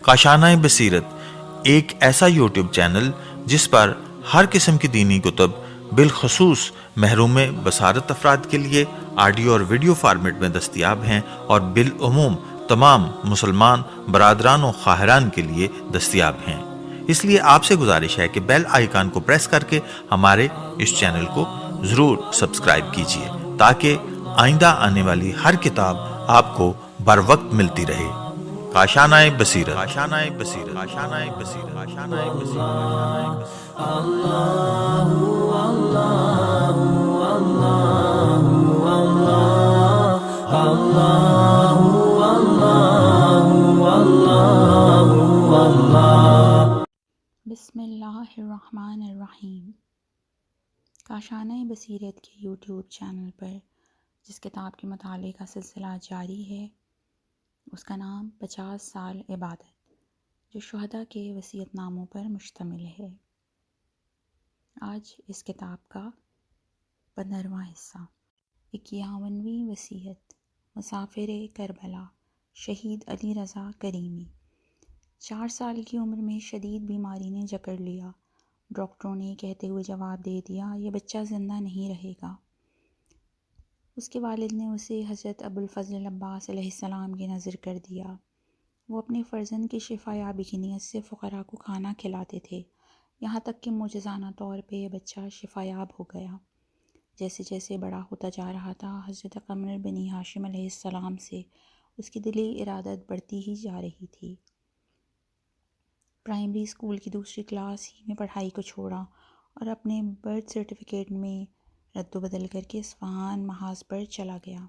کاشانۂ بصیرت ایک ایسا یوٹیوب چینل جس پر ہر قسم کی دینی کتب بالخصوص محروم بصارت افراد کے لیے آڈیو اور ویڈیو فارمیٹ میں دستیاب ہیں اور بالعموم تمام مسلمان برادران و خواہران کے لیے دستیاب ہیں۔ اس لیے آپ سے گزارش ہے کہ بیل آئیکن کو پریس کر کے ہمارے اس چینل کو ضرور سبسکرائب کیجیے تاکہ آئندہ آنے والی ہر کتاب آپ کو بر وقت ملتی رہے۔ کاشانۂ بصیرت، کاشانۂ بصیرت، کاشانۂ بصیرت، کاشانۂ بصیرت۔ بسم اللہ الرحمن الرحیم۔ کاشانۂ بصیرت کے یوٹیوب چینل پر جس کتاب کے مطالعے کا سلسلہ جاری ہے اس کا نام 50 سال عبادت، جو شہداء کے وصیت ناموں پر مشتمل ہے۔ آج اس کتاب کا 15واں حصہ، 51ویں وصیت، مسافر کربلا، شہید علی رضا کریمی۔ 4 سال کی عمر میں شدید بیماری نے جکڑ لیا۔ ڈاکٹروں نے کہتے ہوئے جواب دے دیا، یہ بچہ زندہ نہیں رہے گا۔ اس کے والد نے اسے حضرت ابوالفضل عباس علیہ السلام کی نذر کر دیا۔ وہ اپنے فرزند کی شفا یابی کی نیت سے فقراء کو کھانا کھلاتے تھے، یہاں تک کہ معجزانہ طور پہ یہ بچہ شفا یاب ہو گیا۔ جیسے جیسے بڑا ہوتا جا رہا تھا، حضرت قمر بنی ہاشم علیہ السلام سے اس کی دلی ارادت بڑھتی ہی جا رہی تھی۔ پرائمری اسکول کی دوسری کلاس ہی میں پڑھائی کو چھوڑا اور اپنے برتھ سرٹیفکیٹ میں رد و بدل کر کے اصفہان محاذ پر چلا گیا۔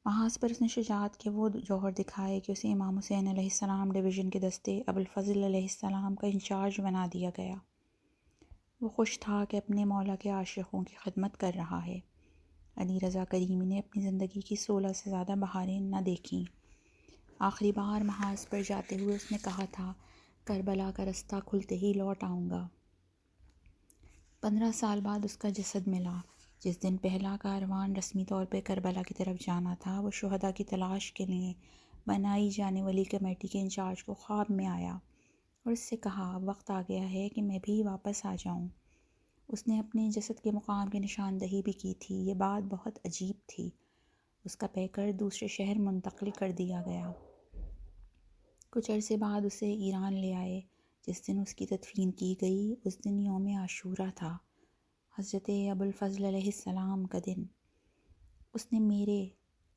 محاذ پر اس نے شجاعت کے وہ جوہر دکھائے کہ اسے امام حسین علیہ السلام ڈویژن کے دستے ابوالفضل علیہ السلام کا انچارج بنا دیا گیا۔ وہ خوش تھا کہ اپنے مولا کے عاشقوں کی خدمت کر رہا ہے۔ علی رضا کریمی نے اپنی زندگی کی 16 سے زیادہ بہاریں نہ دیکھیں۔ آخری بار محاذ پر جاتے ہوئے اس نے کہا تھا، کربلا کا رستہ کھلتے ہی لوٹ آؤں گا۔ 15 سال بعد اس کا جسد ملا۔ جس دن پہلا کاروان رسمی طور پہ کربلا کی طرف جانا تھا، وہ شہداء کی تلاش کے لیے بنائی جانے والی کمیٹی کے انچارج کو خواب میں آیا اور اس سے کہا، وقت آ گیا ہے کہ میں بھی واپس آ جاؤں۔ اس نے اپنے جسد کے مقام کی نشاندہی بھی کی تھی۔ یہ بات بہت عجیب تھی۔ اس کا پیکر دوسرے شہر منتقل کر دیا گیا۔ کچھ عرصے بعد اسے ایران لے آئے۔ جس دن اس کی تدفین کی گئی اس دن یوم عاشوراء تھا، حضرت ابوالفضل علیہ السلام کا دن۔ اس نے میرے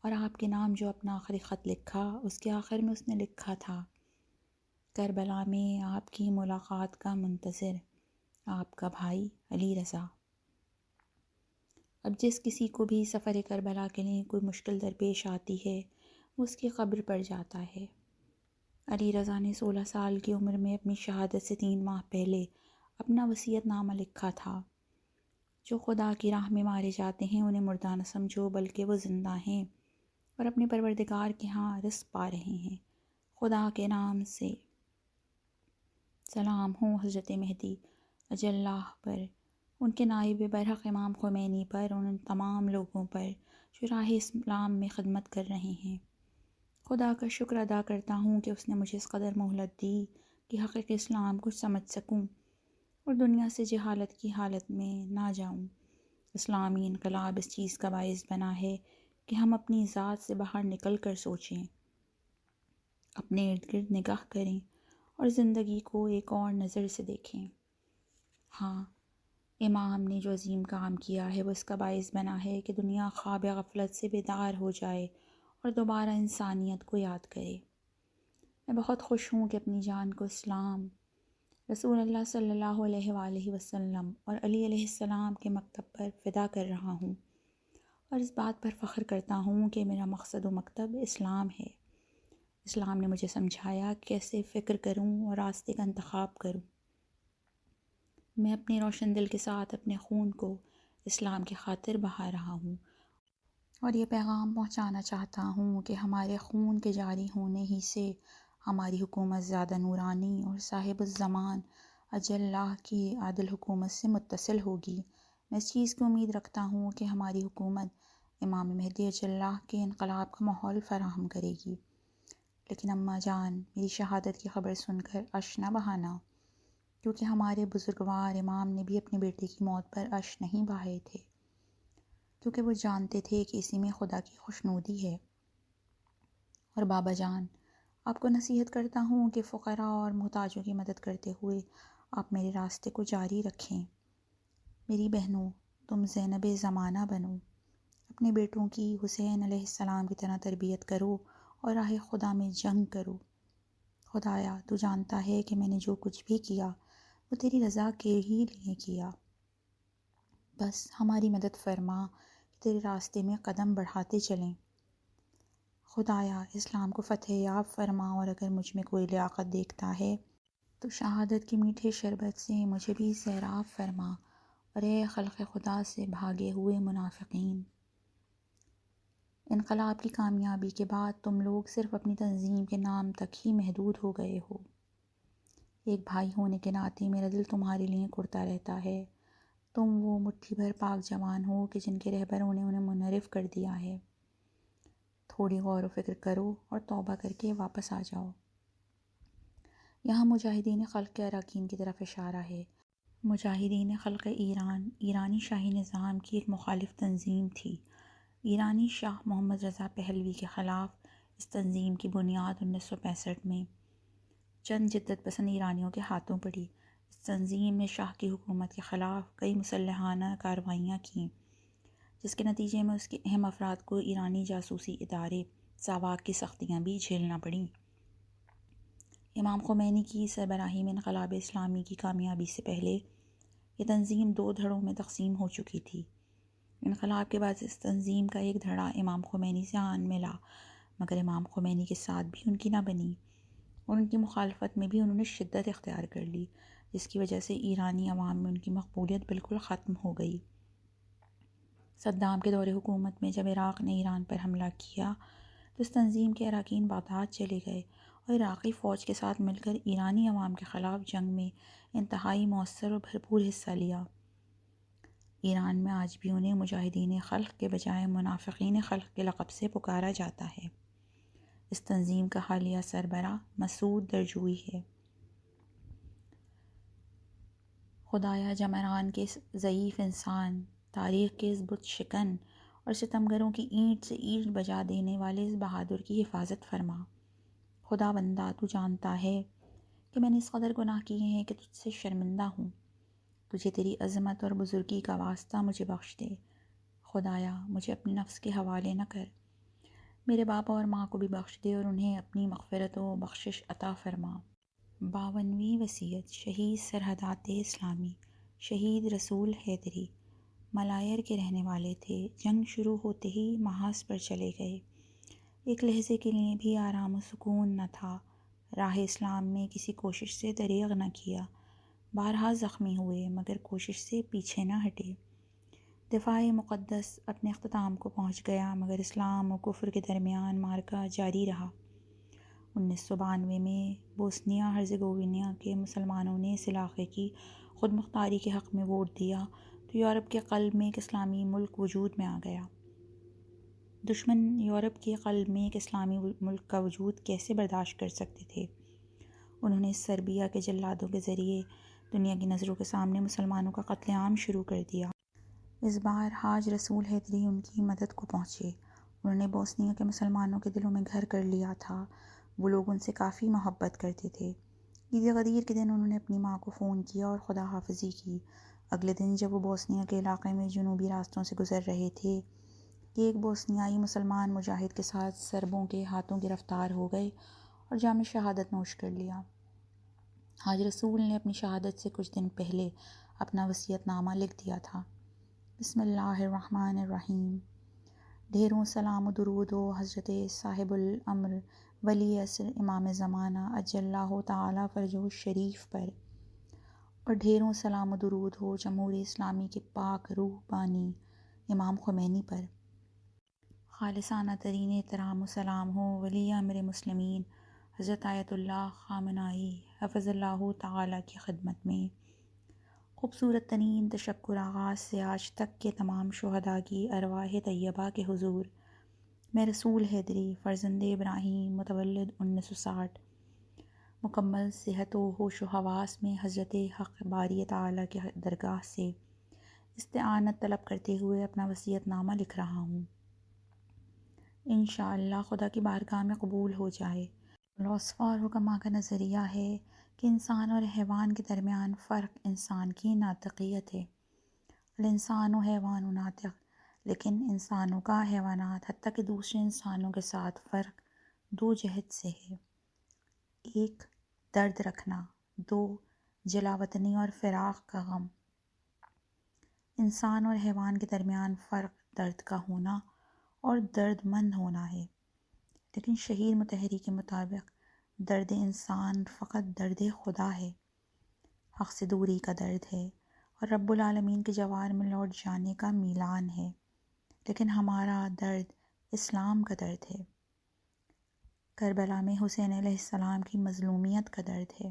اور آپ کے نام جو اپنا آخری خط لکھا، اس کے آخر میں اس نے لکھا تھا، کربلا میں آپ کی ملاقات کا منتظر، آپ کا بھائی علی رضا۔ اب جس کسی کو بھی سفر کربلا کے لیے کوئی مشکل درپیش آتی ہے، وہ اس کی قبر پر جاتا ہے۔ علی رضا نے 16 سال کی عمر میں اپنی شہادت سے 3 ماہ پہلے اپنا وصیت نامہ لکھا تھا، جو خدا کی راہ میں مارے جاتے ہیں انہیں مردہ نہ سمجھو بلکہ وہ زندہ ہیں اور اپنے پروردگار کے ہاں رزق پا رہے ہیں۔ خدا کے نام سے سلام ہوں حضرت مہدی اجلّہ پر، ان کے نائب برحق امام خمینی پر اور ان تمام لوگوں پر جو راہ اسلام میں خدمت کر رہے ہیں۔ خدا کا شکر ادا کرتا ہوں کہ اس نے مجھے اس قدر مہلت دی کہ حقیقی اسلام کو سمجھ سکوں اور دنیا سے جہالت کی حالت میں نہ جاؤں۔ اسلامی انقلاب اس چیز کا باعث بنا ہے کہ ہم اپنی ذات سے باہر نکل کر سوچیں، اپنے ارد گرد نگاہ کریں اور زندگی کو ایک اور نظر سے دیکھیں۔ ہاں، امام نے جو عظیم کام کیا ہے وہ اس کا باعث بنا ہے کہ دنیا خواب غفلت سے بیدار ہو جائے اور دوبارہ انسانیت کو یاد کرے۔ میں بہت خوش ہوں کہ اپنی جان کو اسلام، رسول اللہ صلی اللہ علیہ وآلہ وسلم اور علی علیہ السلام کے مکتب پر فدا کر رہا ہوں، اور اس بات پر فخر کرتا ہوں کہ میرا مقصد و مکتب اسلام ہے۔ اسلام نے مجھے سمجھایا کیسے فکر کروں اور راستے کا انتخاب کروں۔ میں اپنے روشن دل کے ساتھ اپنے خون کو اسلام کی خاطر بہا رہا ہوں اور یہ پیغام پہنچانا چاہتا ہوں کہ ہمارے خون کے جاری ہونے ہی سے ہماری حکومت زیادہ نورانی اور صاحب الزمان اجلّہ کی عادل حکومت سے متصل ہوگی۔ میں اس چیز کی امید رکھتا ہوں کہ ہماری حکومت امام مہدی اللہ کے انقلاب کا ماحول فراہم کرے گی، لیکن اماں جان، میری شہادت کی خبر سن کر اشک نہ بہانا، کیونکہ ہمارے بزرگوار امام نے بھی اپنے بیٹے کی موت پر اشک نہیں بہائے تھے، کیونکہ وہ جانتے تھے کہ اسی میں خدا کی خوشنودی ہے۔ اور بابا جان، آپ کو نصیحت کرتا ہوں کہ فقراء اور محتاجوں کی مدد کرتے ہوئے آپ میرے راستے کو جاری رکھیں۔ میری بہنوں، تم زینب زمانہ بنو، اپنے بیٹوں کی حسین علیہ السلام کی طرح تربیت کرو اور راہ خدا میں جنگ کرو۔ خدایا، تو جانتا ہے کہ میں نے جو کچھ بھی کیا وہ تیری رضا کے ہی لیے کیا، بس ہماری مدد فرما کہ تیرے راستے میں قدم بڑھاتے چلیں۔ خدایا، اسلام کو فتح یاب فرما، اور اگر مجھ میں کوئی لیاقت دیکھتا ہے تو شہادت کی میٹھے شربت سے مجھے بھی سیراب فرما، اور اے خلق خدا سے بھاگے ہوئے منافقین۔ انقلاب کی کامیابی کے بعد تم لوگ صرف اپنی تنظیم کے نام تک ہی محدود ہو گئے ہو۔ ایک بھائی ہونے کے ناطے میرا دل تمہارے لیے کرتا رہتا ہے۔ تم وہ مٹھی بھر پاک جوان ہو کہ جن کے رہبروں نے انہیں منحرف کر دیا ہے۔ تھوڑی غور و فکر کرو اور توبہ کر کے واپس آ جاؤ۔ یہاں مجاہدین خلق کے اراکین کی طرف اشارہ ہے۔ مجاہدین خلق ایران ایرانی شاہی نظام کی ایک مخالف تنظیم تھی۔ ایرانی شاہ محمد رضا پہلوی کے خلاف اس تنظیم کی بنیاد 1965 میں چند جدت پسند ایرانیوں کے ہاتھوں پڑی۔ اس تنظیم نے شاہ کی حکومت کے خلاف کئی مسلحانہ کارروائیاں کیں، جس کے نتیجے میں اس کے اہم افراد کو ایرانی جاسوسی ادارے ساواک کی سختیاں بھی جھیلنا پڑیں۔ امام خمینی کی سربراہی میں انقلاب اسلامی کی کامیابی سے پہلے یہ تنظیم 2 دھڑوں میں تقسیم ہو چکی تھی۔ انقلاب کے بعد اس تنظیم کا ایک دھڑا امام خمینی سے آن ملا، مگر امام خمینی کے ساتھ بھی ان کی نہ بنی، اور ان کی مخالفت میں بھی انہوں نے شدت اختیار کر لی، جس کی وجہ سے ایرانی عوام میں ان کی مقبولیت بالکل ختم ہو گئی۔ صدام کے دور حکومت میں جب عراق نے ایران پر حملہ کیا تو اس تنظیم کے اراکین بغداد چلے گئے اور عراقی فوج کے ساتھ مل کر ایرانی عوام کے خلاف جنگ میں انتہائی مؤثر اور بھرپور حصہ لیا۔ ایران میں آج بھی انہیں مجاہدین خلق کے بجائے منافقین خلق کے لقب سے پکارا جاتا ہے۔ اس تنظیم کا حالیہ سربراہ مسعود درجوی ہے۔ خدایا، جمران کے اس ضعیف انسان، تاریخ کے اس بت شکن اور ستمگروں کی اینٹ سے اینٹ بجا دینے والے اس بہادر کی حفاظت فرما۔ خدا بندہ، تو جانتا ہے کہ میں نے اس قدر گناہ کیے ہیں کہ تجھ سے شرمندہ ہوں۔ تجھے تیری عظمت اور بزرگی کا واسطہ مجھے بخش دے۔ خدایا، مجھے اپنے نفس کے حوالے نہ کر، میرے باپ اور ماں کو بھی بخش دے اور انہیں اپنی مغفرت و بخشش عطا فرما۔ 52ویں وصیت شہید سرحدات اسلامی، شہید رسول حیدری ملایر کے رہنے والے تھے۔ جنگ شروع ہوتے ہی محاذ پر چلے گئے۔ ایک لحظے کے لیے بھی آرام و سکون نہ تھا۔ راہ اسلام میں کسی کوشش سے دریغ نہ کیا۔ بارہا زخمی ہوئے مگر کوشش سے پیچھے نہ ہٹے۔ دفاع مقدس اپنے اختتام کو پہنچ گیا مگر اسلام و کفر کے درمیان معرکہ جاری رہا۔ 1992 میں بوسنیا ہرزیگووینا کے مسلمانوں نے اس علاقے کی خود مختاری کے حق میں ووٹ دیا تو یورپ کے قلب میں ایک اسلامی ملک وجود میں آ گیا۔ دشمن یورپ کے قلب میں ایک اسلامی ملک کا وجود کیسے برداشت کر سکتے تھے؟ انہوں نے سربیا کے جلادوں کے ذریعے دنیا کی نظروں کے سامنے مسلمانوں کا قتل عام شروع کر دیا۔ اس بار حاج رسول حیدری ان کی مدد کو پہنچے۔ انہوں نے بوسنیا کے مسلمانوں کے دلوں میں گھر کر لیا تھا۔ وہ لوگ ان سے کافی محبت کرتے تھے۔ عید غدیر کے دن انہوں نے اپنی ماں کو فون کیا اور خدا حافظی کی۔ اگلے دن جب وہ بوسنیا کے علاقے میں جنوبی راستوں سے گزر رہے تھے کہ ایک بوسنیائی مسلمان مجاہد کے ساتھ سربوں کے ہاتھوں گرفتار ہو گئے اور جام شہادت نوش کر لیا۔ حاج رسول نے اپنی شہادت سے کچھ دن پہلے اپنا وصیت نامہ لکھ دیا تھا۔ بسم اللہ الرحمن الرحیم۔ ڈھیروں سلام و درود ہو حضرت صاحب الامر ولی عصر امام زمانہ عجل اللہ تعالی فرجہ الشریف پر، اور ڈھیروں سلام و درود ہو جمہوری اسلامی کے پاک روح بانی امام خمینی پر۔ خالصانہ ترین احترام و سلام ہو ولی امر مسلمین حضرت آیت اللہ خامنائی حفظ اللہ تعالی کی خدمت میں۔ خوبصورت ترین تشکر آغاز سے آج تک کے تمام شہداء کی ارواح طیبہ کے حضور میں رسول حیدری فرزند ابراہیم متولد 1960 مکمل صحت و ہوش و حواس میں حضرت حق باری تعالیٰ کے درگاہ سے استعانت طلب کرتے ہوئے اپنا وصیت نامہ لکھ رہا ہوں۔ انشاءاللہ خدا کی بارگاہ میں قبول ہو جائے۔ فلاسفہ اور حکماء کا نظریہ ہے کہ انسان اور حیوان کے درمیان فرق انسان کی ناطقیت ہے۔ الانسان و حیوان و ناطق، لیکن انسانوں کا حیوانات حتیٰ کہ دوسرے انسانوں کے ساتھ فرق دو جہت سے ہے: ایک درد رکھنا، دو جلا وطنی اور فراق کا غم۔ انسان اور حیوان کے درمیان فرق درد کا ہونا اور درد مند ہونا ہے، لیکن شہید مطہری کے مطابق درد انسان فقط درد خدا ہے، حق سے دوری کا درد ہے اور رب العالمین کے جوار میں لوٹ جانے کا میلان ہے، لیکن ہمارا درد اسلام کا درد ہے، کربلا میں حسین علیہ السلام کی مظلومیت کا درد ہے،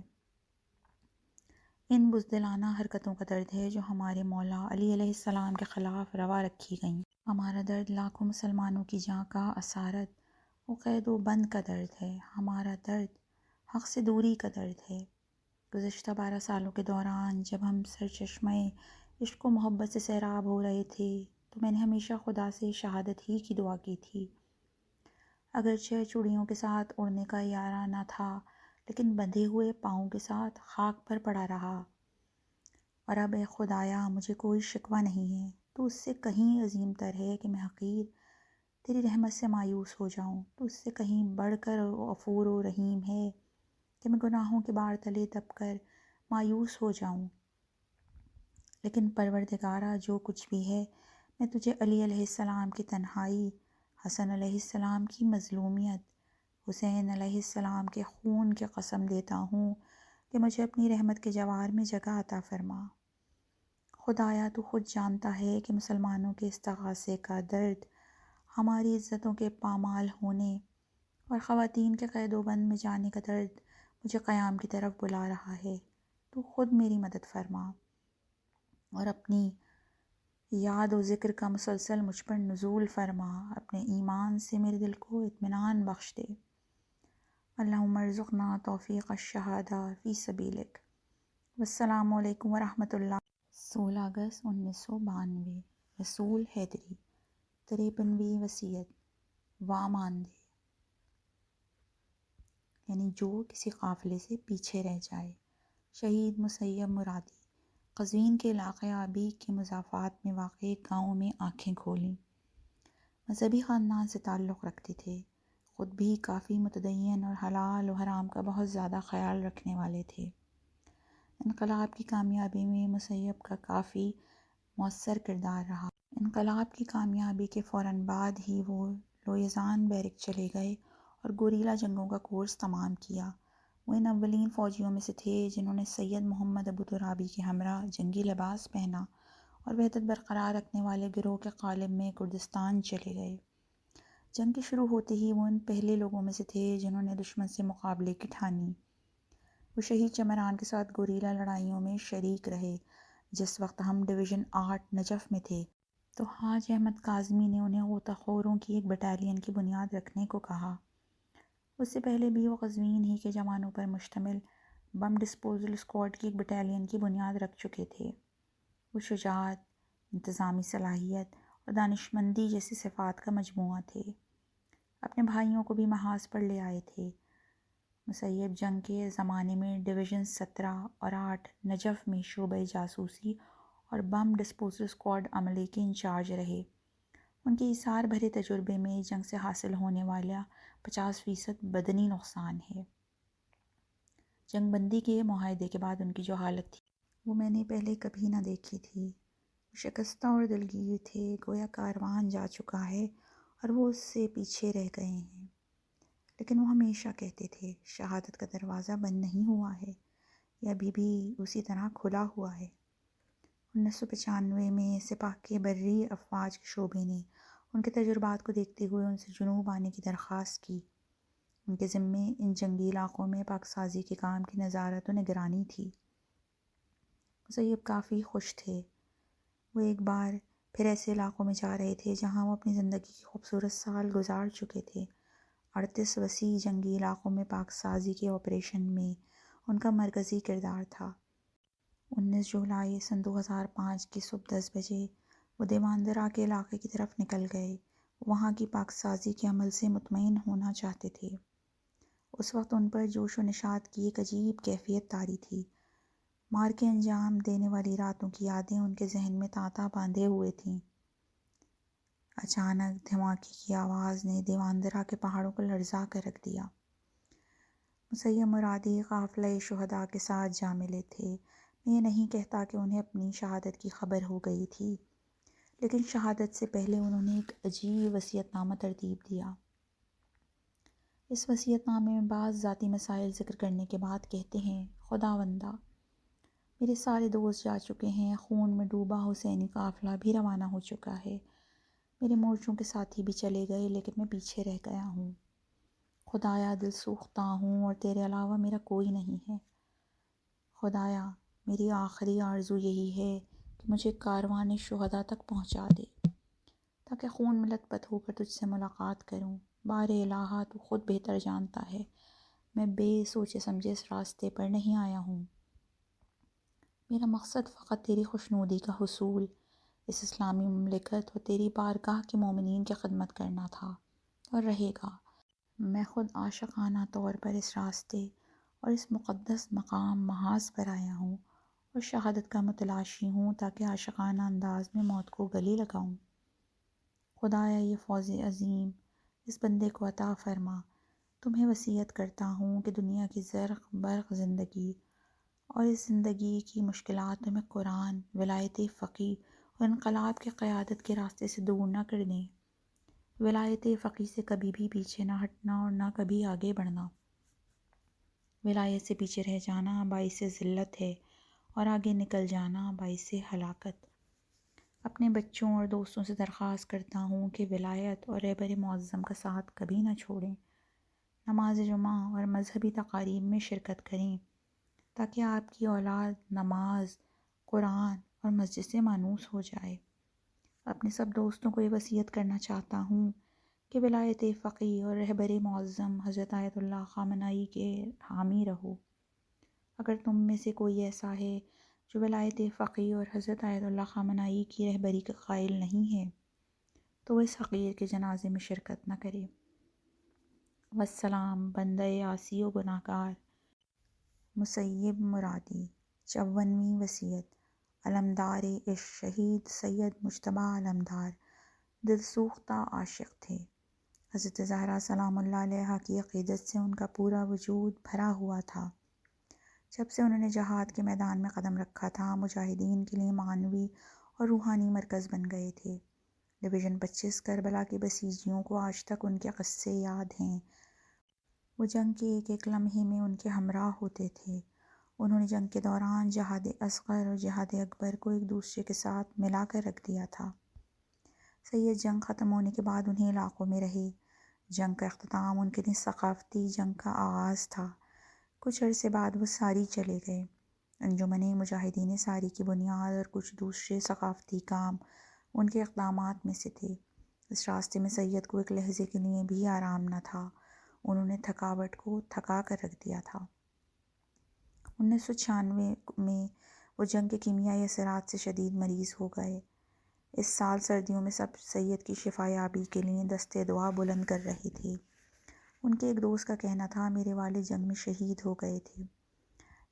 ان بزدلانہ حرکتوں کا درد ہے جو ہمارے مولا علی علیہ السلام کے خلاف روا رکھی گئیں۔ ہمارا درد لاکھوں مسلمانوں کی جاں کا اسارت و قید و بند کا درد ہے، ہمارا درد حق سے دوری کا درد ہے۔ گزشتہ 12 سالوں کے دوران جب ہم سرچشمہ عشق و محبت سے سیراب ہو رہے تھے تو میں نے ہمیشہ خدا سے شہادت ہی کی دعا کی تھی۔ اگرچہ چوڑیوں کے ساتھ اڑنے کا یارہ نہ تھا، لیکن بندھے ہوئے پاؤں کے ساتھ خاک پر پڑا رہا۔ اور اب اے خدایا مجھے کوئی شکوہ نہیں ہے، تو اس سے کہیں عظیم تر ہے کہ میں حقیر تیری رحمت سے مایوس ہو جاؤں، تو اس سے کہیں بڑھ کر غفور و رحیم ہے کہ میں گناہوں کے بار تلے دب کر مایوس ہو جاؤں۔ لیکن پروردگارا جو کچھ بھی ہے، میں تجھے علی علیہ السلام کی تنہائی، حسن علیہ السلام کی مظلومیت، حسین علیہ السلام کے خون کی قسم دیتا ہوں کہ مجھے اپنی رحمت کے جوار میں جگہ عطا فرما۔ خدایا تو خود جانتا ہے کہ مسلمانوں کے استغاثے کا درد، ہماری عزتوں کے پامال ہونے اور خواتین کے قید و بند میں جانے کا درد مجھے قیام کی طرف بلا رہا ہے۔ تو خود میری مدد فرما اور اپنی یاد و ذکر کا مسلسل مجھ پر نزول فرما، اپنے ایمان سے میرے دل کو اطمینان بخش دے۔ اللہم ارزقنا توفیق الشہادہ فی سبیلک۔ والسلام علیکم ورحمۃ اللہ۔ 16 اگست 1992 رسول حیدری 53ویں وصیت واماندے، یعنی جو کسی قافلے سے پیچھے رہ جائے۔ شہید مسیب مرادی، قزوین کے علاقہ آبی کے مضافات میں واقع ایک گاؤں میں آنکھیں کھولیں۔ مذہبی خاندان سے تعلق رکھتے تھے، خود بھی کافی متدین اور حلال و حرام کا بہت زیادہ خیال رکھنے والے تھے۔ انقلاب کی کامیابی میں مسیب کا کافی مؤثر کردار رہا۔ انقلاب کی کامیابی کے فوراً بعد ہی وہ لویزان بیرک چلے گئے اور گوریلا جنگوں کا کورس تمام کیا۔ وہ ان اولین فوجیوں میں سے تھے جنہوں نے سید محمد ابو ترابی کے ہمراہ جنگی لباس پہنا اور وحدت برقرار رکھنے والے گروہ کے قالب میں کردستان چلے گئے۔ جنگ کے شروع ہوتے ہی وہ ان پہلے لوگوں میں سے تھے جنہوں نے دشمن سے مقابلے کی ٹھانی۔ وہ شہید چمران کے ساتھ گوریلا لڑائیوں میں شریک رہے۔ جس وقت ہم ڈویژن 8 نجف میں تھے تو حاج احمد کاظمی نے انہیں غوطہ خوروں کی ایک بٹالین کی بنیاد رکھنے کو کہا۔ اس سے پہلے بھی وہ قزوین ہی کے جوانوں پر مشتمل بم ڈسپوزل اسکواڈ کی ایک بٹالین کی بنیاد رکھ چکے تھے۔ وہ شجاعت، انتظامی صلاحیت اور دانشمندی جیسی صفات کا مجموعہ تھے۔ اپنے بھائیوں کو بھی محاذ پر لے آئے تھے۔ مسیب جنگ کے زمانے میں ڈویژن 17 اور 8 نجف میں شعبہ جاسوسی اور بم ڈسپوزل اسکواڈ عملے کے انچارج رہے۔ ان کے ایثار بھرے تجربے میں جنگ سے حاصل ہونے والا 50% بدنی نقصان ہے۔ جنگ بندی کے معاہدے کے بعد ان کی جو حالت تھی وہ میں نے پہلے کبھی نہ دیکھی تھی۔ وہ شکستہ اور دلگیر تھے، گویا کاروان جا چکا ہے اور وہ اس سے پیچھے رہ گئے ہیں۔ لیکن وہ ہمیشہ کہتے تھے شہادت کا دروازہ بند نہیں ہوا ہے، یہ ابھی بھی اسی طرح کھلا ہوا ہے۔ 1995 میں سپاہ کے بری افواج کے شعبے نے ان کے تجربات کو دیکھتے ہوئے ان سے جنوب آنے کی درخواست کی۔ ان کے ذمے ان جنگی علاقوں میں پاک سازی کے کام کی نظارت و نگرانی تھی۔ مسیب کافی خوش تھے۔ وہ ایک بار پھر ایسے علاقوں میں جا رہے تھے جہاں وہ اپنی زندگی کی خوبصورت سال گزار چکے تھے۔ 38 وسیع جنگی علاقوں میں پاک سازی کے آپریشن میں ان کا مرکزی کردار تھا۔ 19 جولائی سن 2005 کی صبح 10 بجے وہ دیواندرا کے علاقے کی طرف نکل گئے۔ وہاں کی پاک سازی کے عمل سے مطمئن ہونا چاہتے تھے۔ اس وقت ان پر جوش و نشاط کی ایک عجیب کیفیت طاری تھی۔ مار کے انجام دینے والی راتوں کی یادیں ان کے ذہن میں تانتا باندھے ہوئے تھیں۔ اچانک دھماکے کی آواز نے دیواندرا کے پہاڑوں کو لرزا کر رکھ دیا۔ مسیب مرادی قافلہ شہداء کے ساتھ جا ملے تھے۔ میں یہ نہیں کہتا کہ انہیں اپنی شہادت کی خبر ہو گئی تھی، لیکن شہادت سے پہلے انہوں نے ایک عجیب وصیت نامہ ترتیب دیا۔ اس وصیت نامے میں بعض ذاتی مسائل ذکر کرنے کے بعد کہتے ہیں، خداوندہ، میرے سارے دوست جا چکے ہیں، خون میں ڈوبا حسینی قافلہ بھی روانہ ہو چکا ہے، میرے مورچوں کے ساتھی بھی چلے گئے، لیکن میں پیچھے رہ گیا ہوں۔ خدایا، دل سوختہ ہوں اور تیرے علاوہ میرا کوئی نہیں ہے۔ خدایا، میری آخری آرزو یہی ہے کہ مجھے کاروان شہداء تک پہنچا دے تاکہ خون میں لت پت ہو کر تجھ سے ملاقات کروں۔ بار الہا، تو خود بہتر جانتا ہے میں بے سوچے سمجھے اس راستے پر نہیں آیا ہوں۔ میرا مقصد فقط تیری خوشنودی کا حصول، اس اسلامی مملکت اور تیری بارگاہ کے مومنین کی خدمت کرنا تھا اور رہے گا۔ میں خود عاشقانہ طور پر اس راستے اور اس مقدس مقام محاذ پر آیا ہوں اور شہادت کا متلاشی ہوں تاکہ عاشقانہ انداز میں موت کو گلے لگاؤں۔ خدایا، یہ فوز عظیم اس بندے کو عطا فرما۔ تمہیں وصیت کرتا ہوں کہ دنیا کی زرق برق زندگی اور اس زندگی کی مشکلات تمہیں قرآن، ولایت فقیہ اور انقلاب کی قیادت کے راستے سے دور نہ کر دیں۔ ولایت فقیہ سے کبھی بھی پیچھے نہ ہٹنا اور نہ کبھی آگے بڑھنا۔ ولایت سے پیچھے رہ جانا باعث ذلت ہے اور آگے نکل جانا باعث ہلاکت۔ اپنے بچوں اور دوستوں سے درخواست کرتا ہوں کہ ولایت اور رہبر معظم کا ساتھ کبھی نہ چھوڑیں۔ نماز جمعہ اور مذہبی تقاریب میں شرکت کریں تاکہ آپ کی اولاد نماز، قرآن اور مسجد سے مانوس ہو جائے۔ اپنے سب دوستوں کو یہ وصیت کرنا چاہتا ہوں کہ ولایت فقیہ اور رہبر معظم حضرت آیت اللہ خامنہئی کے حامی رہو۔ اگر تم میں سے کوئی ایسا ہے جو ولایت فقیہ اور حضرت آیت اللہ خامنہئی کی رہبری کا قائل نہیں ہے تو وہ اس حقیر کے جنازے میں شرکت نہ کرے۔ والسلام، بندہ عاصی و گناہگار مسیب مرادی۔ 54ویں وصیت۔ علمدار عشق شہید سید مجتبیٰ علمدار دل سوختہ عاشق تھے۔ حضرت زہرا سلام اللہ علیہا کی عقیدت سے ان کا پورا وجود بھرا ہوا تھا۔ جب سے انہوں نے جہاد کے میدان میں قدم رکھا تھا، مجاہدین کے لیے معنوی اور روحانی مرکز بن گئے تھے۔ ڈویژن 25 کربلا کی بسیجیوں کو آج تک ان کے قصے یاد ہیں۔ وہ جنگ کے ایک ایک لمحے میں ان کے ہمراہ ہوتے تھے۔ انہوں نے جنگ کے دوران جہاد اصغر اور جہاد اکبر کو ایک دوسرے کے ساتھ ملا کر رکھ دیا تھا۔ سید جنگ ختم ہونے کے بعد انہیں علاقوں میں رہے۔ جنگ کا اختتام ان کے لیے ثقافتی جنگ کا آغاز تھا۔ کچھ عرصے بعد وہ ساری چلے گئے۔ انجمن مجاہدین ساری کی بنیاد اور کچھ دوسرے ثقافتی کام ان کے اقدامات میں سے تھے۔ اس راستے میں سید کو ایک لہجے کے لیے بھی آرام نہ تھا۔ انہوں نے تھکاوٹ کو تھکا کر رکھ دیا تھا۔ 1996 میں وہ جنگ کے کیمیائی اثرات سے شدید مریض ہو گئے۔ اس سال سردیوں میں سب سید کی شفا یابی کے لیے دستے دعا بلند کر رہے تھے۔ ان کے ایک دوست کا کہنا تھا، میرے والد جنگ میں شہید ہو گئے تھے۔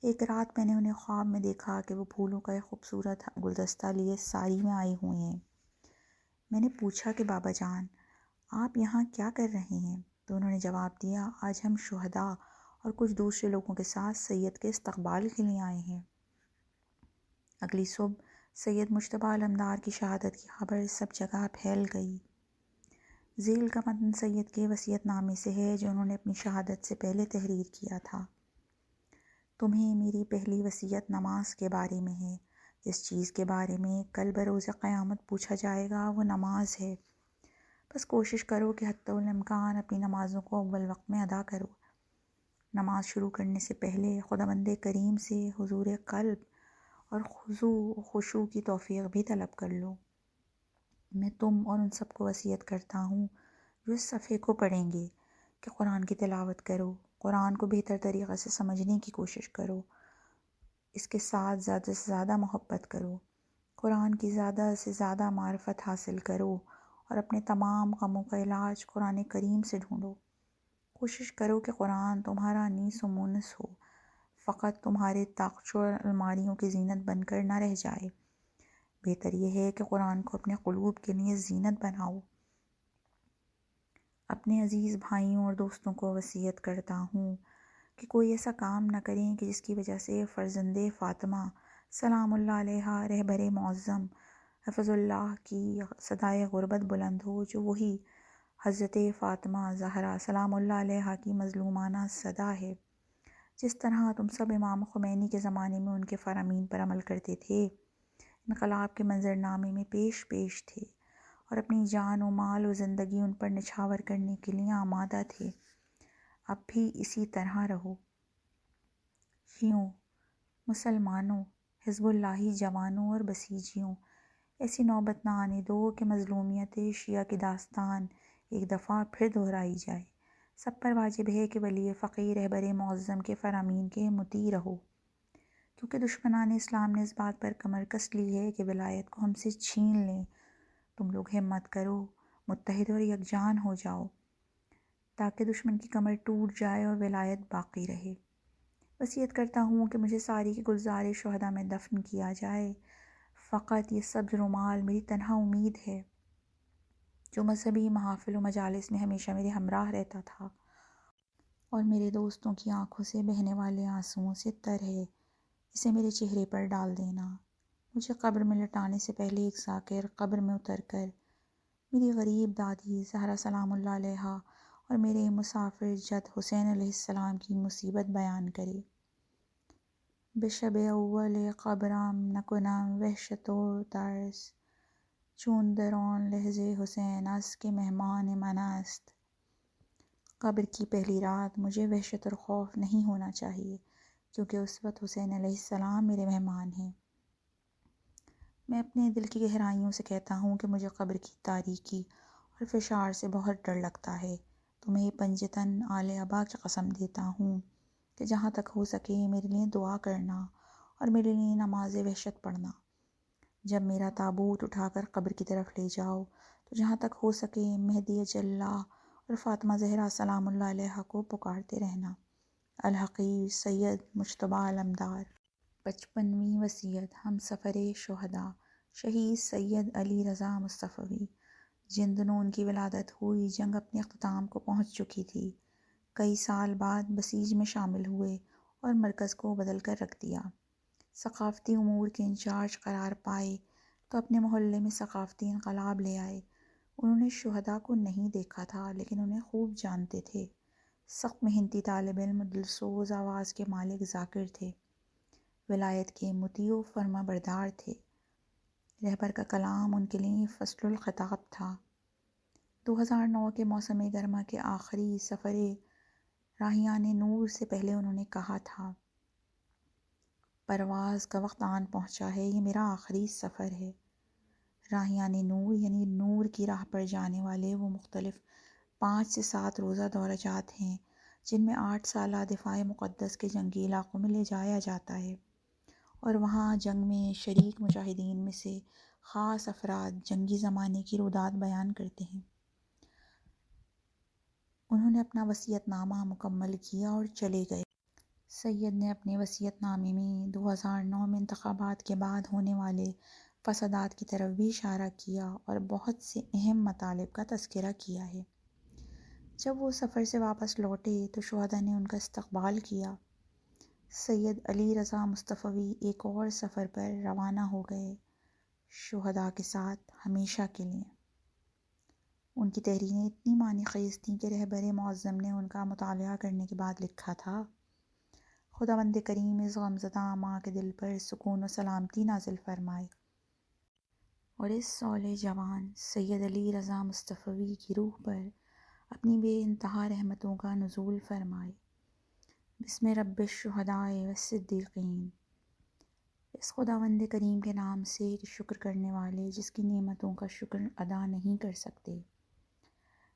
ایک رات میں نے انہیں خواب میں دیکھا کہ وہ پھولوں کا ایک خوبصورت گلدستہ لیے ساری میں آئے ہوئے ہیں۔ میں نے پوچھا کہ بابا جان، آپ یہاں کیا کر رہے ہیں؟ تو انہوں نے جواب دیا، آج ہم شہداء اور کچھ دوسرے لوگوں کے ساتھ سید کے استقبال کے لیے آئے ہیں۔ اگلی صبح سید مجتبیٰ علمدار کی شہادت کی خبر سب جگہ پھیل گئی۔ ذیل کا متن سید کے وصیت نامے سے ہے جو انہوں نے اپنی شہادت سے پہلے تحریر کیا تھا۔ تمہیں میری پہلی وصیت نماز کے بارے میں ہے۔ جس چیز کے بارے میں کل بروز قیامت پوچھا جائے گا وہ نماز ہے۔ بس کوشش کرو کہ حتی الامکان اپنی نمازوں کو اول وقت میں ادا کرو۔ نماز شروع کرنے سے پہلے خداوند کریم سے حضور قلب اور خضوع و خشوع کی توفیق بھی طلب کر لو۔ میں تم اور ان سب کو وصیت کرتا ہوں جو اس صفحے کو پڑھیں گے کہ قرآن کی تلاوت کرو، قرآن کو بہتر طریقے سے سمجھنے کی کوشش کرو، اس کے ساتھ زیادہ سے زیادہ محبت کرو، قرآن کی زیادہ سے زیادہ معرفت حاصل کرو اور اپنے تمام غموں کا علاج قرآن کریم سے ڈھونڈو۔ کوشش کرو کہ قرآن تمہارا انیس و مونس ہو، فقط تمہارے طاقچ اور الماریوں کی زینت بن کر نہ رہ جائے۔ بہتر یہ ہے کہ قرآن کو اپنے قلوب کے لیے زینت بناؤ۔ اپنے عزیز بھائیوں اور دوستوں کو وصیت کرتا ہوں کہ کوئی ایسا کام نہ کریں کہ جس کی وجہ سے فرزند فاطمہ سلام اللہ علیہا رہبر معظم حفظ اللہ کی صدائے غربت بلند ہو، جو وہی حضرت فاطمہ زہرا سلام اللہ علیہا کی مظلومانہ صدا ہے۔ جس طرح تم سب امام خمینی کے زمانے میں ان کے فرامین پر عمل کرتے تھے، انقلاب کے منظرنامے میں پیش تھے اور اپنی جان و مال و زندگی ان پر نچھاور کرنے کے لیے آمادہ تھے، اب بھی اسی طرح رہو۔ شیعوں، مسلمانوں، حزب اللہی جوانوں اور بسیجیوں، ایسی نوبت نہ آنے دو کہ مظلومیت شیعہ کی داستان ایک دفعہ پھر دہرائی جائے۔ سب پر واجب ہے کہ ولی فقیر رہبر معظم کے فرامین کے مطیع رہو، کیونکہ دشمنان اسلام نے اس بات پر کمر کس لی ہے کہ ولایت کو ہم سے چھین لیں۔ تم لوگ ہمت کرو، متحد اور یکجان ہو جاؤ تاکہ دشمن کی کمر ٹوٹ جائے اور ولایت باقی رہے۔ وصیت کرتا ہوں کہ مجھے ساری کی گلزار شہداء میں دفن کیا جائے۔ فقط یہ سبز رومال میری تنہا امید ہے جو مذہبی محافل و مجالس میں ہمیشہ میرے ہمراہ رہتا تھا اور میرے دوستوں کی آنکھوں سے بہنے والے آنسوؤں سے تر ہے۔ اسے میرے چہرے پر ڈال دینا۔ مجھے قبر میں لٹانے سے پہلے ایک ذاکر قبر میں اتر کر میری غریب دادی زہرا سلام اللہ علیہا اور میرے مسافر جد حسین علیہ السلام کی مصیبت بیان کرے۔ بشب اول قبرم نکنم وحشت و ترس، چون در آن لحظه حسین است کہ مہمان من است۔ قبر کی پہلی رات مجھے وحشت اور خوف نہیں ہونا چاہیے، کیونکہ اس وقت حسین علیہ السلام میرے مہمان ہیں۔ میں اپنے دل کی گہرائیوں سے کہتا ہوں کہ مجھے قبر کی تاریکی اور فشار سے بہت ڈر لگتا ہے۔ تمہیں پنجتن آل ابا کی قسم دیتا ہوں کہ جہاں تک ہو سکے میرے لیے دعا کرنا اور میرے لیے نماز وحشت پڑھنا۔ جب میرا تابوت اٹھا کر قبر کی طرف لے جاؤ تو جہاں تک ہو سکے مہدی اجلہ اور فاطمہ زہرا سلام اللہ علیہا کو پکارتے رہنا۔ الحقیر سید مجتبیٰ علمدار۔ 55ویں وصیت ہم سفر شہداء شہید سید علی رضا مصطفوی۔ جن ان کی ولادت ہوئی جنگ اپنے اختتام کو پہنچ چکی تھی۔ کئی سال بعد بسیج میں شامل ہوئے اور مرکز کو بدل کر رکھ دیا۔ ثقافتی امور کے انچارج قرار پائے تو اپنے محلے میں ثقافتی انقلاب لے آئے۔ انہوں نے شہداء کو نہیں دیکھا تھا لیکن انہیں خوب جانتے تھے۔ سخت محنتی طالب علم، دلسوز آواز کے مالک ذاکر تھے، ولایت کے مطیع و فرما بردار تھے۔ رہبر کا کلام ان کے لیے فصل الخطاب تھا۔ 2009 کے موسم گرما کے آخری سفر راہیان نور سے پہلے انہوں نے کہا تھا، پرواز کا وقت آن پہنچا ہے، یہ میرا آخری سفر ہے۔ راہیان نور یعنی نور کی راہ پر جانے والے وہ مختلف 5 سے 7 روزہ دورہ جات ہیں جن میں 8 سالہ دفاع مقدس کے جنگی علاقوں میں لے جایا جاتا ہے اور وہاں جنگ میں شریک مجاہدین میں سے خاص افراد جنگی زمانے کی رودات بیان کرتے ہیں۔ انہوں نے اپنا وصیت نامہ مکمل کیا اور چلے گئے۔ سید نے اپنے وصیت نامے میں 2009 میں انتخابات کے بعد ہونے والے فسادات کی طرف بھی اشارہ کیا اور بہت سے اہم مطالب کا تذکرہ کیا ہے۔ جب وہ سفر سے واپس لوٹے تو شہداء نے ان کا استقبال کیا۔ سید علی رضا مصطفوی ایک اور سفر پر روانہ ہو گئے، شہداء کے ساتھ ہمیشہ کے لیے۔ ان کی تحریریں اتنی معنی خیز تھیں کہ رہبر معظم نے ان کا مطالعہ کرنے کے بعد لکھا تھا، خداوند کریم اس غمزدہ ماں کے دل پر سکون و سلامتی نازل فرمائے اور اس صالح جوان سید علی رضا مصطفوی کی روح پر اپنی بے انتہا رحمتوں کا نزول فرمائے۔ بسم رب الشہداء والصدیقین۔ اس خداوند کریم کے نام سے کہ شکر کرنے والے جس کی نعمتوں کا شکر ادا نہیں کر سکتے،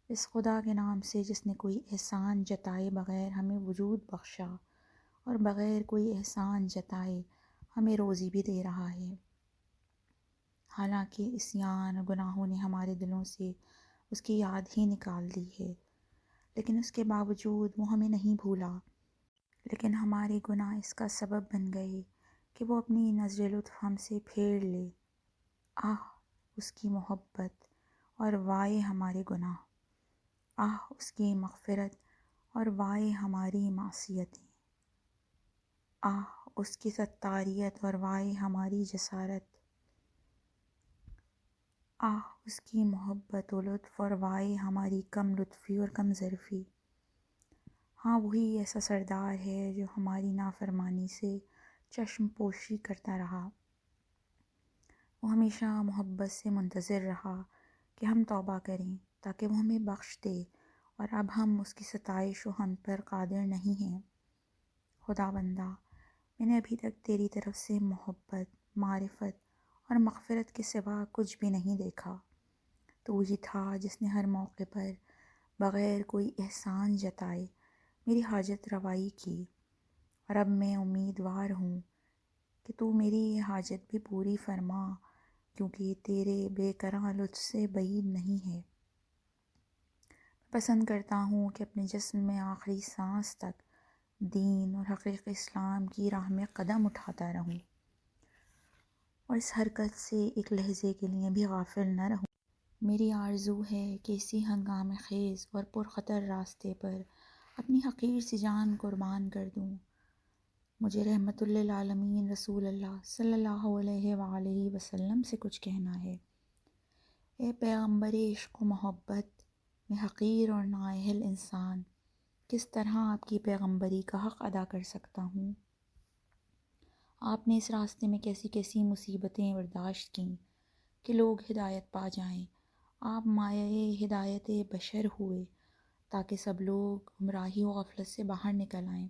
اس خدا کے نام سے جس نے کوئی احسان جتائے بغیر ہمیں وجود بخشا اور بغیر کوئی احسان جتائے ہمیں روزی بھی دے رہا ہے، حالانکہ عصیان اور گناہوں نے ہمارے دلوں سے اس کی یاد ہی نکال دی ہے، لیکن اس کے باوجود وہ ہمیں نہیں بھولا، لیکن ہمارے گناہ اس کا سبب بن گئے کہ وہ اپنی نظر لطف ہم سے پھیر لے۔ آہ اس کی محبت اور وائے ہمارے گناہ، آہ اس کی مغفرت اور وائے ہماری معصیتیں، آہ اس کی ستاریت اور وائے ہماری جسارت، آہ اس کی محبت و لطف اور وائے ہماری کم لطفی اور کم ظرفی۔ ہاں وہی ایسا سردار ہے جو ہماری نافرمانی سے چشم پوشی کرتا رہا، وہ ہمیشہ محبت سے منتظر رہا کہ ہم توبہ کریں تاکہ وہ ہمیں بخش دے، اور اب ہم اس کی ستائش و حمد پر قادر نہیں ہیں۔ خدا بندہ، میں نے ابھی تک تیری طرف سے محبت، معرفت اور مغفرت کے سوا کچھ بھی نہیں دیکھا۔ تو ہی تھا جس نے ہر موقع پر بغیر کوئی احسان جتائے میری حاجت روائی کی، اور اب میں امیدوار ہوں کہ تو میری یہ حاجت بھی پوری فرما، کیونکہ تیرے بے کراں لطف سے بعید نہیں ہے۔ پسند کرتا ہوں کہ اپنے جسم میں آخری سانس تک دین اور حقیقی اسلام کی راہ میں قدم اٹھاتا رہوں، اور اس حرکت سے ایک لحظے کے لیے بھی غافل نہ رہوں۔ میری آرزو ہے کہ اسی ہنگام خیز اور پرخطر راستے پر اپنی حقیر سی جان قربان کر دوں۔ مجھے رحمت للعالمین رسول اللہ صلی اللہ علیہ وآلہ وسلم سے کچھ کہنا ہے۔ اے پیغمبر عشق و محبت، میں حقیر اور نااہل انسان کس طرح آپ کی پیغمبری کا حق ادا کر سکتا ہوں؟ آپ نے اس راستے میں کیسی کیسی مصیبتیں برداشت کیں کہ لوگ ہدایت پا جائیں۔ آپ مایہ ہدایت بشر ہوئے تاکہ سب لوگ گمراہی و غفلت سے باہر نکل آئیں۔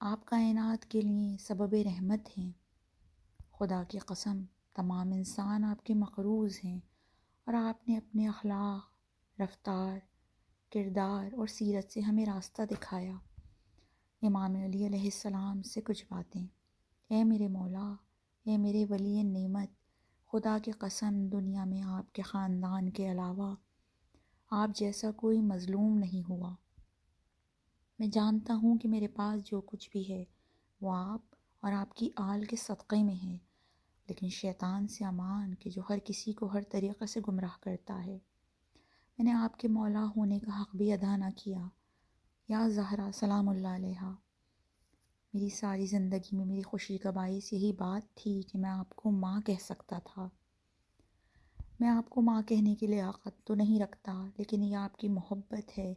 آپ کائنات کے لیے سبب رحمت ہیں۔ خدا کی قسم تمام انسان آپ کے مقروض ہیں، اور آپ نے اپنے اخلاق، رفتار، کردار اور سیرت سے ہمیں راستہ دکھایا۔ امام علی علیہ السلام سے کچھ باتیں۔ اے میرے مولا، اے میرے ولی نعمت، خدا کی قسم دنیا میں آپ کے خاندان کے علاوہ آپ جیسا کوئی مظلوم نہیں ہوا۔ میں جانتا ہوں کہ میرے پاس جو کچھ بھی ہے وہ آپ اور آپ کی آل کے صدقے میں ہے، لیکن شیطان سے امان کہ جو ہر کسی کو ہر طریقے سے گمراہ کرتا ہے۔ میں نے آپ کے مولا ہونے کا حق بھی ادا نہ کیا۔ یا زہرا سلام اللہ علیہا، میری ساری زندگی میں میری خوشی کا باعث یہی بات تھی کہ میں آپ کو ماں کہہ سکتا تھا۔ میں آپ کو ماں کہنے کی لیاقت تو نہیں رکھتا، لیکن یہ آپ کی محبت ہے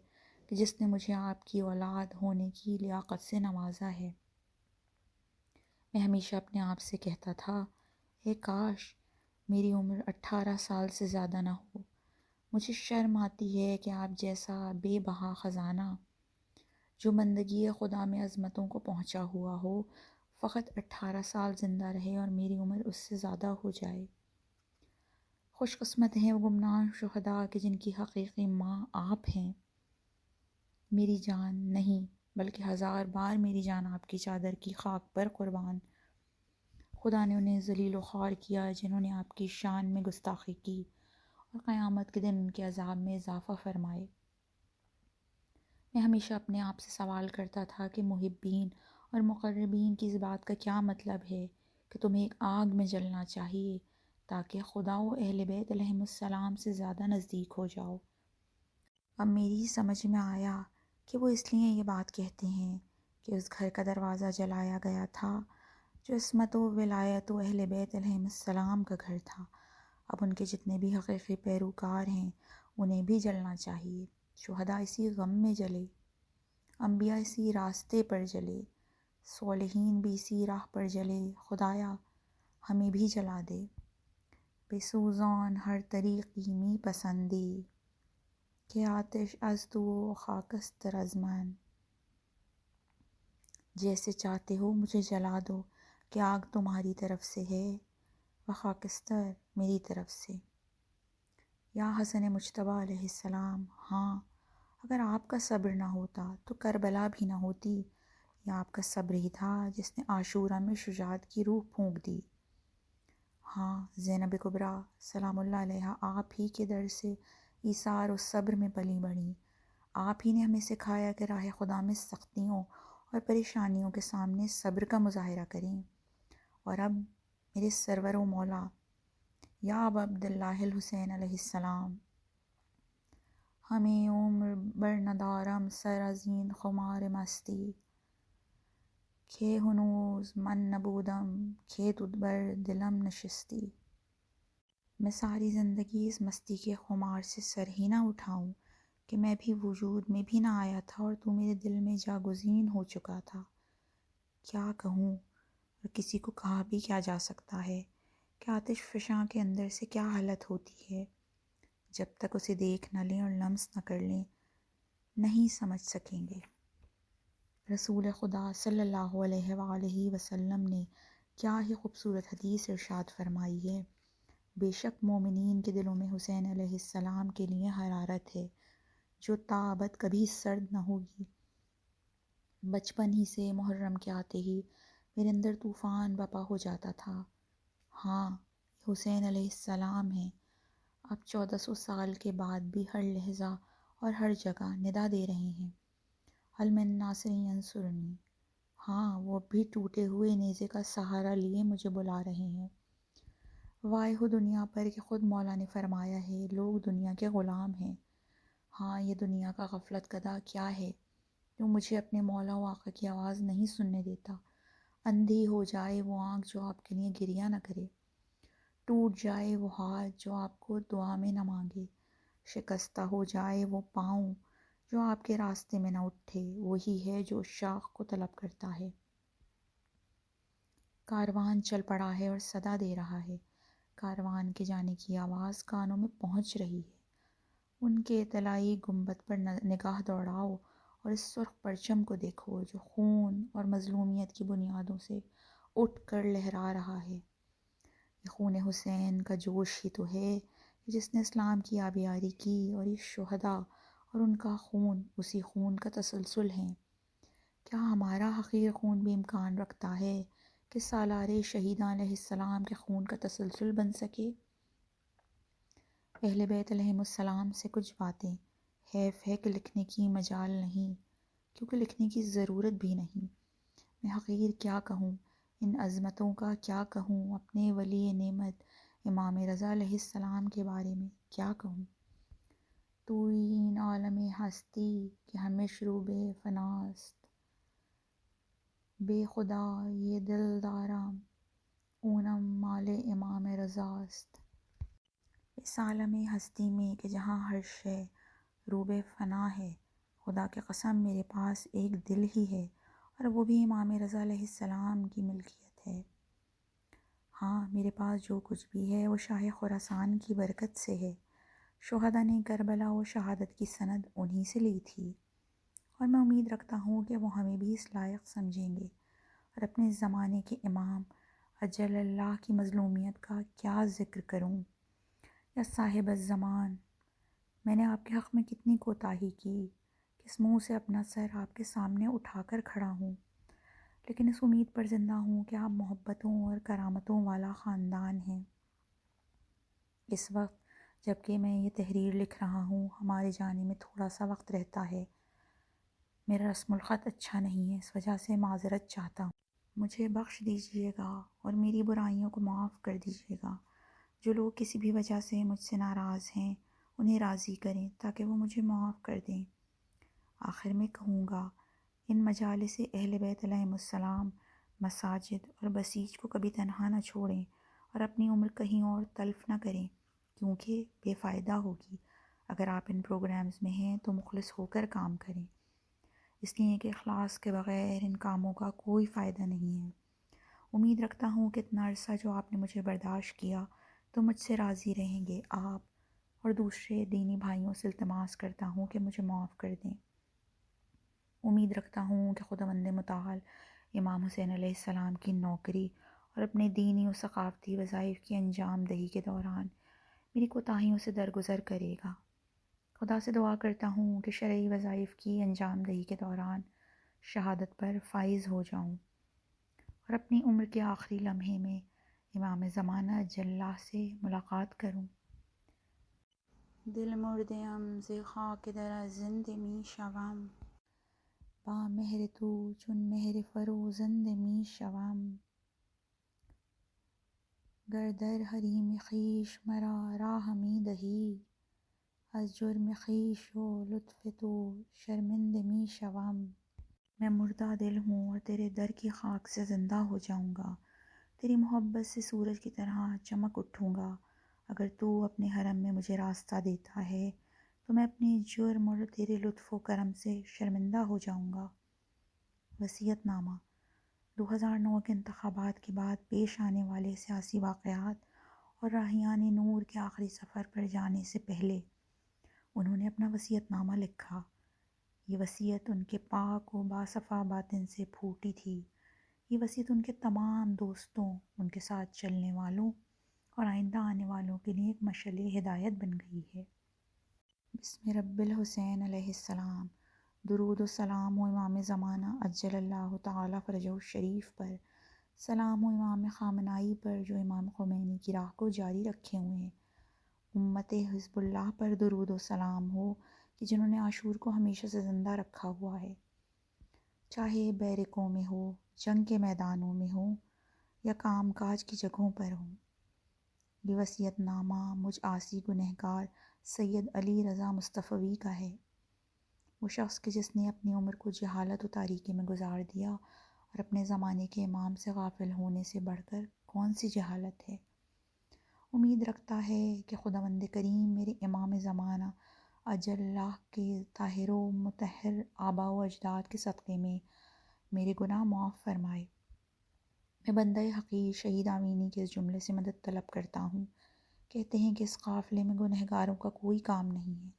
کہ جس نے مجھے آپ کی اولاد ہونے کی لیاقت سے نوازا ہے۔ میں ہمیشہ اپنے آپ سے کہتا تھا، اے کاش میری عمر 18 سال سے زیادہ نہ ہو۔ مجھے شرم آتی ہے کہ آپ جیسا بے بہا خزانہ جو بندگی خدا میں عظمتوں کو پہنچا ہوا ہو، فقط 18 سال زندہ رہے اور میری عمر اس سے زیادہ ہو جائے۔ خوش قسمت ہیں وہ گمنام شہداء کہ جن کی حقیقی ماں آپ ہیں۔ میری جان نہیں بلکہ 1000 بار میری جان آپ کی چادر کی خاک پر قربان۔ خدا نے انہیں ذلیل و خوار کیا جنہوں نے آپ کی شان میں گستاخی کی، اور قیامت کے دن ان کے عذاب میں اضافہ فرمائے۔ میں ہمیشہ اپنے آپ سے سوال کرتا تھا کہ محبین اور مقربین کی اس بات کا کیا مطلب ہے کہ تمہیں ایک آگ میں جلنا چاہیے تاکہ خدا و اہل بیت علیہم السلام سے زیادہ نزدیک ہو جاؤ۔ اب میری سمجھ میں آیا کہ وہ اس لیے یہ بات کہتے ہیں کہ اس گھر کا دروازہ جلایا گیا تھا جو عصمت و ولایت و اہل بیت علیہم السلام کا گھر تھا۔ اب ان کے جتنے بھی حقیقی پیروکار ہیں انہیں بھی جلنا چاہیے۔ شہداء اسی غم میں جلے، انبیاء اسی راستے پر جلے، صالحین بھی اسی راہ پر جلے۔ خدایا ہمیں بھی جلا دے۔ بے سوزان ہر طریقی می پسندی، کہ آتش از تو و خاکستر از من۔ جیسے چاہتے ہو مجھے جلا دو، کہ آگ تمہاری طرف سے ہے و خاکستر میری طرف سے۔ یا حسن مجتبیٰ علیہ السلام، ہاں اگر آپ کا صبر نہ ہوتا تو کربلا بھی نہ ہوتی۔ یہ آپ کا صبر ہی تھا جس نے عاشورہ میں شجاعت کی روح پھونک دی۔ ہاں زینب کبریٰ سلام اللہ علیہا آپ ہی کے در سے ایثار و صبر میں پلی بڑھی۔ آپ ہی نے ہمیں سکھایا کہ راہ خدا میں سختیوں اور پریشانیوں کے سامنے صبر کا مظاہرہ کریں۔ اور اب میرے سرور و مولا یا ابا عبداللہ الحسین علیہ السلام، ہمیں عمر بر ندارم سر ازین خمار مستی، کہ ہنوز من نبودم کہ تد بر دلم نشستی۔ میں ساری زندگی اس مستی کے خمار سے سر ہی نہ اٹھاؤں کہ میں بھی وجود میں بھی نہ آیا تھا اور تو میرے دل میں جاگزین ہو چکا تھا۔ کیا کہوں، اور کسی کو کہا بھی کیا جا سکتا ہے کہ آتش فشاں کے اندر سے کیا حالت ہوتی ہے۔ جب تک اسے دیکھ نہ لیں اور لمس نہ کر لیں نہیں سمجھ سکیں گے۔ رسول خدا صلی اللہ علیہ وآلہ وسلم نے کیا ہی خوبصورت حدیث ارشاد فرمائی ہے۔ بے شک مومنین کے دلوں میں حسین علیہ السلام کے لیے حرارت ہے جو تا ابد کبھی سرد نہ ہوگی۔ بچپن ہی سے محرم کے آتے ہی میرے اندر طوفان بپا ہو جاتا تھا۔ ہاں حسین علیہ السلام ہیں، اب 1400 سال کے بعد بھی ہر لہجہ اور ہر جگہ ندا دے رہے ہیں، حل من ناصر ینصرنی۔ ہاں وہ بھی ٹوٹے ہوئے نیزے کا سہارا لیے مجھے بلا رہے ہیں۔ وائے ہو دنیا پر کہ خود مولا نے فرمایا ہے لوگ دنیا کے غلام ہیں۔ ہاں یہ دنیا کا غفلت کدہ کیا ہے جو مجھے اپنے مولا و آقا کی آواز نہیں سننے دیتا۔ اندھی ہو جائے وہ آنکھ جو آپ کے لیے گریہ نہ کرے، ٹوٹ جائے وہ ہاتھ جو آپ کو دعا میں نہ مانگے، شکستہ ہو جائے وہ پاؤں جو آپ کے راستے میں نہ اٹھے، وہی ہے جو شاخ کو طلب کرتا ہے۔ کاروان چل پڑا ہے اور صدا دے رہا ہے، کاروان کے جانے کی آواز کانوں میں پہنچ رہی ہے۔ ان کے طلائی گنبد پر نگاہ دوڑاؤ اور اس سرخ پرچم کو دیکھو جو خون اور مظلومیت کی بنیادوں سے اٹھ کر لہرا رہا ہے۔ یہ خون حسین کا جوش ہی تو ہے جس نے اسلام کی آبیاری کی، اور یہ شہداء اور ان کا خون اسی خون کا تسلسل ہے۔ کیا ہمارا حقیر خون بھی امکان رکھتا ہے کہ سالار شہیدان علیہ السلام کے خون کا تسلسل بن سکے؟ اہل بیت علیہم السلام سے کچھ باتیں حیف ہے کہ لکھنے کی مجال نہیں، کیونکہ لکھنے کی ضرورت بھی نہیں۔ میں حقیر کیا کہوں، ان عظمتوں کا کیا کہوں، اپنے ولی نعمت امام رضا علیہ السلام کے بارے میں کیا کہوں۔ توئین عالم ہستی کہ ہم مشروب فناست، بے خدا یہ دل دارم اونم مال امام رضاست۔ اس عالم ہستی میں کہ جہاں ہر شے روب فنا ہے، خدا کی قسم میرے پاس ایک دل ہی ہے، اور وہ بھی امام رضا علیہ السلام کی ملکیت ہے۔ ہاں میرے پاس جو کچھ بھی ہے وہ شاہ خراسان کی برکت سے ہے۔ شہداء نے کربلا و شہادت کی سند انہی سے لی تھی، اور میں امید رکھتا ہوں کہ وہ ہمیں بھی اس لائق سمجھیں گے۔ اور اپنے زمانے کے امام اجل اللہ کی مظلومیت کا کیا ذکر کروں؟ یا صاحب الزمان، میں نے آپ کے حق میں کتنی کوتاہی کی، کس منہ سے اپنا سر آپ کے سامنے اٹھا کر کھڑا ہوں، لیکن اس امید پر زندہ ہوں کہ آپ محبتوں اور کرامتوں والا خاندان ہیں۔ اس وقت جب کہ میں یہ تحریر لکھ رہا ہوں ہمارے جانے میں تھوڑا سا وقت رہتا ہے۔ میرا رسم الخط اچھا نہیں ہے، اس وجہ سے معذرت چاہتا ہوں، مجھے بخش دیجیے گا اور میری برائیوں کو معاف کر دیجیے گا۔ جو لوگ کسی بھی وجہ سے مجھ سے ناراض ہیں انہیں راضی کریں تاکہ وہ مجھے معاف کر دیں۔ آخر میں کہوں گا، ان مجالس اہل بیت علیہم السلام، مساجد اور بسیج کو کبھی تنہا نہ چھوڑیں اور اپنی عمر کہیں اور تلف نہ کریں، کیونکہ بے فائدہ ہوگی۔ اگر آپ ان پروگرامز میں ہیں تو مخلص ہو کر کام کریں، اس لیے کہ اخلاص کے بغیر ان کاموں کا کوئی فائدہ نہیں ہے۔ امید رکھتا ہوں کہ اتنا عرصہ جو آپ نے مجھے برداشت کیا تو مجھ سے راضی رہیں گے۔ آپ اور دوسرے دینی بھائیوں سے التماس کرتا ہوں کہ مجھے معاف کر دیں۔ امید رکھتا ہوں کہ خداوند متعال امام حسین علیہ السلام کی نوکری اور اپنے دینی و ثقافتی وظائف کی انجام دہی کے دوران میری کوتاہیوں سے درگزر کرے گا۔ خدا سے دعا کرتا ہوں کہ شرعی وظائف کی انجام دہی کے دوران شہادت پر فائز ہو جاؤں اور اپنی عمر کے آخری لمحے میں امام زمانہ اجلہ سے ملاقات کروں۔ دل مردم ز خاک در زند می شوم، با مهر تو چون مهر فروزند می شوم. گر در حریم خویش مرا راه می دهی، از جرم خویش و لطف تو شرمند می شوم. میں مردہ دل ہوں اور تیرے در کی خاک سے زندہ ہو جاؤں گا، تیری محبت سے سورج کی طرح چمک اٹھوں گا۔ اگر تو اپنے حرم میں مجھے راستہ دیتا ہے تو میں اپنے جرم اور تیرے لطف و کرم سے شرمندہ ہو جاؤں گا۔ وصیت نامہ 2009 کے انتخابات کے بعد پیش آنے والے سیاسی واقعات اور راہیان نور کے آخری سفر پر جانے سے پہلے انہوں نے اپنا وصیت نامہ لکھا۔ یہ وصیت ان کے پاک و باصفا باطن سے پھوٹی تھی۔ یہ وصیت ان کے تمام دوستوں، ان کے ساتھ چلنے والوں اور آئندہ آنے والوں کے لیے ایک مشعل ہدایت بن گئی ہے۔ بسم رب الحسین علیہ السلام، درود و سلام و امام زمانہ عجل اللہ تعالی فرجہ الشریف پر، سلام و امام خامنائی پر جو امام خمینی کی راہ کو جاری رکھے ہوئے ہیں۔ امت حزب اللہ پر درود و سلام ہو کہ جنہوں نے عاشور کو ہمیشہ سے زندہ رکھا ہوا ہے، چاہے بیرکوں میں ہو، جنگ کے میدانوں میں ہو یا کام کاج کی جگہوں پر ہوں۔ یہ وصیت نامہ مجھ عاصی گنہگار سید علی رضا مصطفی کا ہے، وہ شخص کہ جس نے اپنی عمر کو جہالت و تاریکی میں گزار دیا، اور اپنے زمانے کے امام سے غافل ہونے سے بڑھ کر کون سی جہالت ہے۔ امید رکھتا ہے کہ خداوند کریم میرے امام زمانہ اجل اللہ کے طاہر و مطہر آباء و اجداد کے صدقے میں میرے گناہ معاف فرمائے۔ میں بندہ حقیر شہید آمینی کے اس جملے سے مدد طلب کرتا ہوں۔ کہتے ہیں کہ اس قافلے میں گنہگاروں کا کوئی کام نہیں ہے،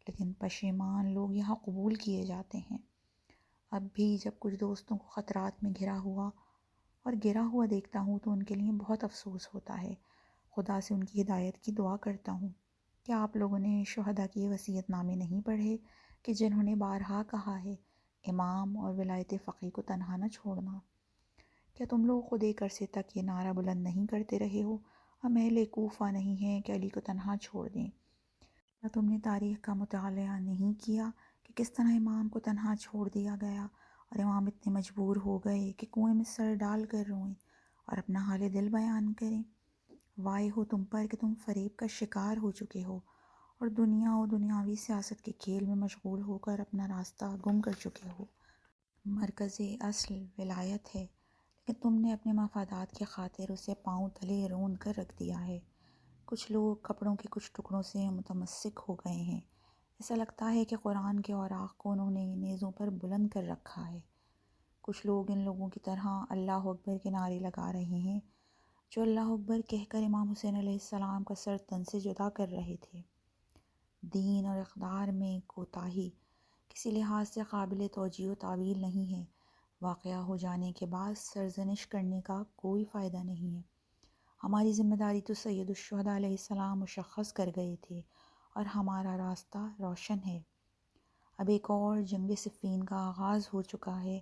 لیکن پشیمان لوگ یہاں قبول کیے جاتے ہیں۔ اب بھی جب کچھ دوستوں کو خطرات میں گھرا ہوا دیکھتا ہوں تو ان کے لیے بہت افسوس ہوتا ہے۔ خدا سے ان کی ہدایت کی دعا کرتا ہوں۔ کیا آپ لوگوں نے شہداء کے وصیت نامے نہیں پڑھے کہ جنہوں نے بارہا کہا ہے امام اور ولایت فقیہ کو تنہا نہ چھوڑنا؟ کیا تم لوگ خود ایک عرصے تک یہ نعرہ بلند نہیں کرتے رہے ہو؟ ہم اہل کوفہ نہیں ہیں کہ علی کو تنہا چھوڑ دیں؟ کیا تم نے تاریخ کا مطالعہ نہیں کیا کہ کس طرح امام کو تنہا چھوڑ دیا گیا اور امام اتنے مجبور ہو گئے کہ کنویں میں سر ڈال کر روئیں اور اپنا حال دل بیان کریں؟ وائے ہو تم پر کہ تم فریب کا شکار ہو چکے ہو اور دنیا و دنیاوی سیاست کے کھیل میں مشغول ہو کر اپنا راستہ گم کر چکے ہو۔ مرکز اصل ولایت ہے، لیکن تم نے اپنے مفادات کی خاطر اسے پاؤں تلے روند کر رکھ دیا ہے۔ کچھ لوگ کپڑوں کے کچھ ٹکڑوں سے متمسک ہو گئے ہیں۔ ایسا لگتا ہے کہ قرآن کے اوراق کو انہوں نے نیزوں پر بلند کر رکھا ہے۔ کچھ لوگ ان لوگوں کی طرح اللہ اکبر کے نعرے لگا رہے ہیں جو اللہ اکبر کہہ کر امام حسین علیہ السلام کا سر تن سے جدا کر رہے تھے۔ دین اور اقدار میں کوتاہی کسی لحاظ سے قابل توجیہ و تعویل نہیں ہے۔ واقعہ ہو جانے کے بعد سرزنش کرنے کا کوئی فائدہ نہیں ہے۔ ہماری ذمہ داری تو سید الشہداء علیہ السلام مشخص کر گئے تھے اور ہمارا راستہ روشن ہے۔ اب ایک اور جنگ صفین کا آغاز ہو چکا ہے۔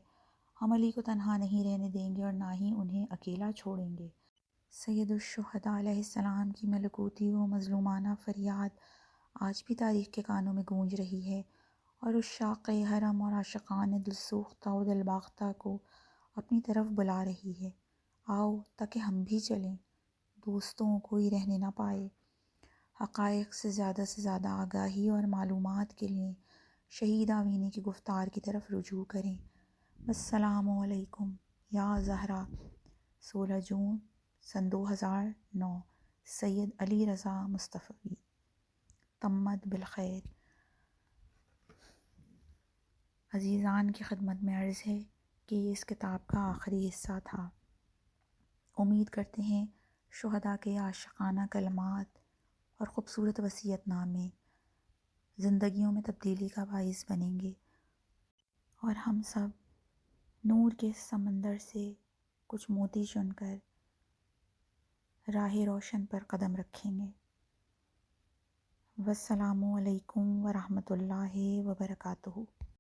ہم علی کو تنہا نہیں رہنے دیں گے اور نہ ہی انہیں اکیلا چھوڑیں گے۔ سید الشہداء علیہ السلام کی ملکوتی و مظلومانہ فریاد آج بھی تاریخ کے کانوں میں گونج رہی ہے اور عشاق حرم اور عاشقان دل سوختہ و دل باختہ کو اپنی طرف بلا رہی ہے۔ آؤ تاکہ ہم بھی چلیں، دوستوں کوئی رہنے نہ پائے۔ حقائق سے زیادہ آگاہی اور معلومات کے لیے شہید آمینی کی گفتار کی طرف رجوع کریں۔ السلام علیکم یا زہرا، 16 جون سن 2009، سید علی رضا مصطفی۔ تمت بالخیر۔ عزیزان کی خدمت میں عرض ہے کہ یہ اس کتاب کا آخری حصہ تھا۔ امید کرتے ہیں شہداء کے عاشقانہ کلمات اور خوبصورت وصیت نامے زندگیوں میں تبدیلی کا باعث بنیں گے اور ہم سب نور کے سمندر سے کچھ موتی چن کر راہ روشن پر قدم رکھیں گے۔ والسلام علیکم ورحمۃ اللہ وبرکاتہ۔